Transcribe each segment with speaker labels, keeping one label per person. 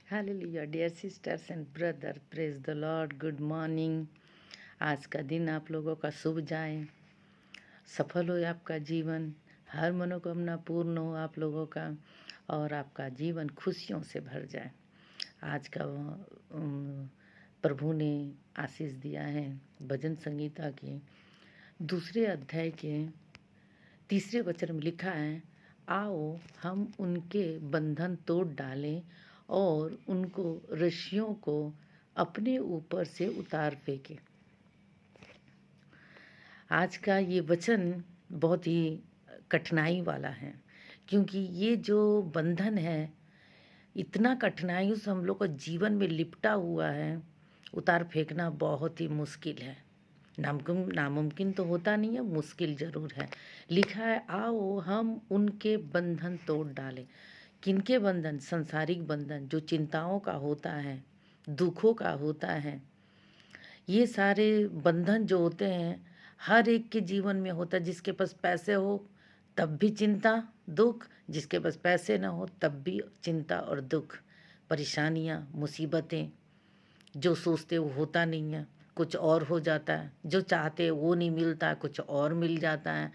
Speaker 1: Hallelujah dear sisters and brother, praise the Lord. Good morning. आज का दिन आप लोगों का शुभ जाए, सफल हो आपका जीवन, हर मनोकामना पूर्ण हो आप लोगों का और आपका जीवन खुशियों से भर जाए। आज का प्रभु ने आशीष दिया है। भजन संगीता के दूसरे अध्याय के तीसरे वचन में लिखा है, आओ हम उनके बंधन तोड़ डालें और उनको रस्सियों को अपने ऊपर से उतार फेंके। आज का ये वचन बहुत ही कठिनाई वाला है, क्योंकि ये जो बंधन है इतना कठिनाइयों से हम लोग का जीवन में लिपटा हुआ है, उतार फेंकना बहुत ही मुश्किल है। नामुमकिन तो होता नहीं है, मुश्किल ज़रूर है। लिखा है, आओ हम उनके बंधन तोड़ डालें। किनके बंधन? संसारिक बंधन, जो चिंताओं का होता है, दुखों का होता है। ये सारे बंधन जो होते हैं हर एक के जीवन में होता है। जिसके पास पैसे हो तब भी चिंता दुख, जिसके पास पैसे ना हो तब भी चिंता और दुख, परेशानियाँ, मुसीबतें। जो सोचते वो होता नहीं है, कुछ और हो जाता है। जो चाहते वो नहीं मिलता, कुछ और मिल जाता है।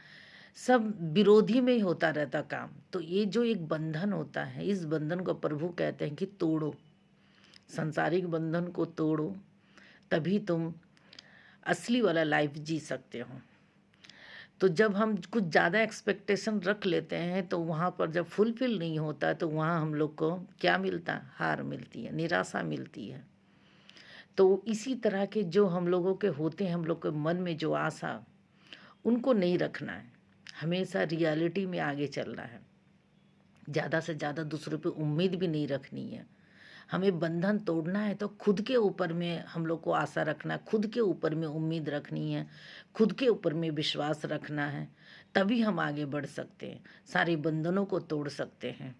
Speaker 1: सब विरोधी में ही होता रहता काम। तो ये जो एक बंधन होता है, इस बंधन को प्रभु कहते हैं कि तोड़ो। सांसारिक बंधन को तोड़ो, तभी तुम असली वाला लाइफ जी सकते हो। तो जब हम कुछ ज़्यादा एक्सपेक्टेशन रख लेते हैं तो वहाँ पर जब फुलफिल नहीं होता तो वहाँ हम लोग को क्या मिलता है? हार मिलती है, निराशा मिलती है। तो इसी तरह के जो हम लोगों के होते हैं, हम लोग के मन में जो आशा, उनको नहीं रखना है। हमेशा रियलिटी में आगे चलना है। ज़्यादा से ज़्यादा दूसरों पे उम्मीद भी नहीं रखनी है। हमें बंधन तोड़ना है तो खुद के ऊपर में हम लोग को आशा रखना है, खुद के ऊपर में उम्मीद रखनी है, खुद के ऊपर में विश्वास रखना है। तभी हम आगे बढ़ सकते हैं, सारे बंधनों को तोड़ सकते हैं।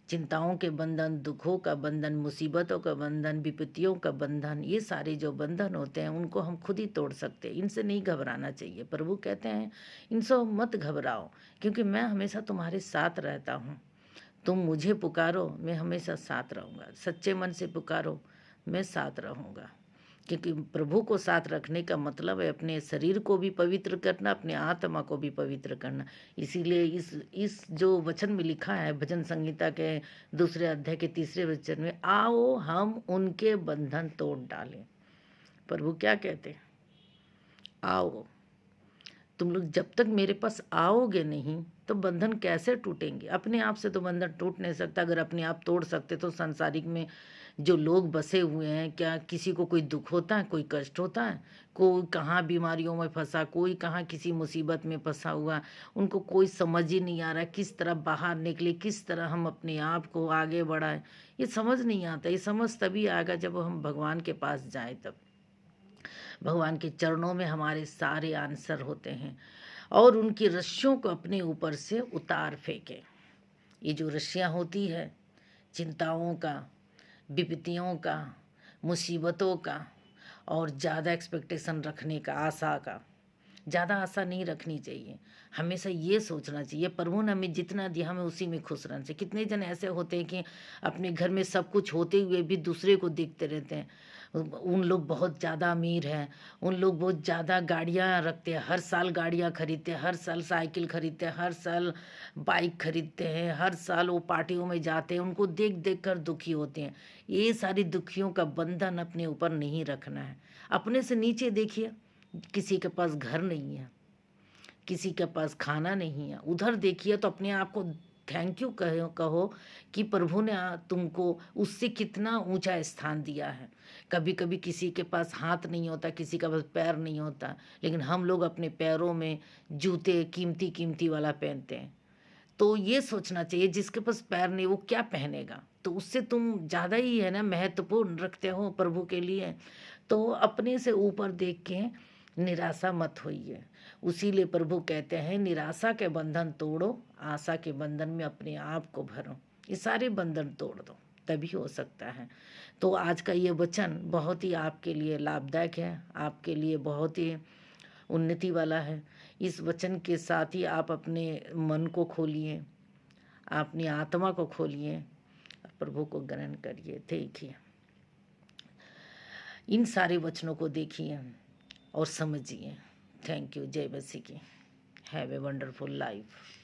Speaker 1: चिंताओं के बंधन, दुखों का बंधन, मुसीबतों का बंधन, विपत्तियों का बंधन, ये सारे जो बंधन होते हैं उनको हम खुद ही तोड़ सकते हैं। इनसे नहीं घबराना चाहिए। प्रभु कहते हैं इनसे मत घबराओ, क्योंकि मैं हमेशा तुम्हारे साथ रहता हूँ। तुम मुझे पुकारो, मैं हमेशा साथ रहूँगा। सच्चे मन से पुकारो, मैं साथ रहूँगा। क्योंकि प्रभु को साथ रखने का मतलब है अपने शरीर को भी पवित्र करना, अपने आत्मा को भी पवित्र करना। इसीलिए इस जो वचन में लिखा है भजन संगीता के दूसरे अध्याय के तीसरे वचन में, आओ हम उनके बंधन तोड़ डालें। प्रभु क्या कहते हैं? आओ। तुम लोग जब तक मेरे पास आओगे नहीं तो बंधन कैसे टूटेंगे? अपने आप से तो बंधन टूट नहीं सकता। अगर अपने आप तोड़ सकते तो संसारिक में जो लोग बसे हुए हैं, क्या किसी को कोई दुख होता है, कोई कष्ट होता है? कोई कहाँ बीमारियों में फंसा, कोई कहाँ किसी मुसीबत में फंसा हुआ, उनको कोई समझ ही नहीं आ रहा है किस तरह बाहर निकले, किस तरह हम अपने आप को आगे बढ़ाएं। ये समझ नहीं आता। ये समझ तभी आएगा जब हम भगवान के पास जाएं। तब भगवान के चरणों में हमारे सारे आंसर होते हैं। और उनकी रस्सियों को अपने ऊपर से उतार फेंके। ये जो रस्सियाँ होती है चिंताओं का, विपत्तियों का, मुसीबतों का और ज़्यादा एक्सपेक्टेशन रखने का, आशा का, ज़्यादा आशा नहीं रखनी चाहिए। हमेशा ये सोचना चाहिए प्रभु ने हमें जितना दिया हमें उसी में खुश रहना चाहिए। कितने जन ऐसे होते हैं कि अपने घर में सब कुछ होते हुए भी दूसरे को देखते रहते हैं। उन लोग बहुत ज़्यादा अमीर हैं, उन लोग बहुत ज़्यादा गाड़ियाँ रखते हैं, हर साल गाड़ियाँ खरीदते हैं, हर साल साइकिल खरीदते हैं, हर साल बाइक खरीदते हैं, हर साल वो पार्टियों में जाते हैं। उनको देख देख कर दुखी होते हैं। ये सारी दुखियों का बंधन अपने ऊपर नहीं रखना है। अपने से नीचे देखिए, किसी के पास घर नहीं है, किसी के पास खाना नहीं है, उधर देखिए तो अपने आप को थैंक यू कहो कि प्रभु ने तुमको उससे कितना ऊंचा स्थान दिया है। कभी कभी किसी के पास हाथ नहीं होता, किसी के पास पैर नहीं होता, लेकिन हम लोग अपने पैरों में जूते कीमती कीमती वाला पहनते हैं। तो ये सोचना चाहिए जिसके पास पैर नहीं वो क्या पहनेगा? तो उससे तुम ज़्यादा ही है ना महत्वपूर्ण रखते हो प्रभु के लिए। तो अपने से ऊपर देख के निराशा मत होइए। उसीलिए प्रभु कहते हैं निराशा के बंधन तोड़ो, आशा के बंधन में अपने आप को भरो। ये सारे बंधन तोड़ दो, तभी हो सकता है। तो आज का ये वचन बहुत ही आपके लिए लाभदायक है, आपके लिए बहुत ही उन्नति वाला है। इस वचन के साथ ही आप अपने मन को खोलिए, अपनी आत्मा को खोलिए, प्रभु को ग्रहण करिए, देखिए, इन सारे वचनों को देखिए और समझिए। Thank you. जय मसीह की। Have a wonderful life.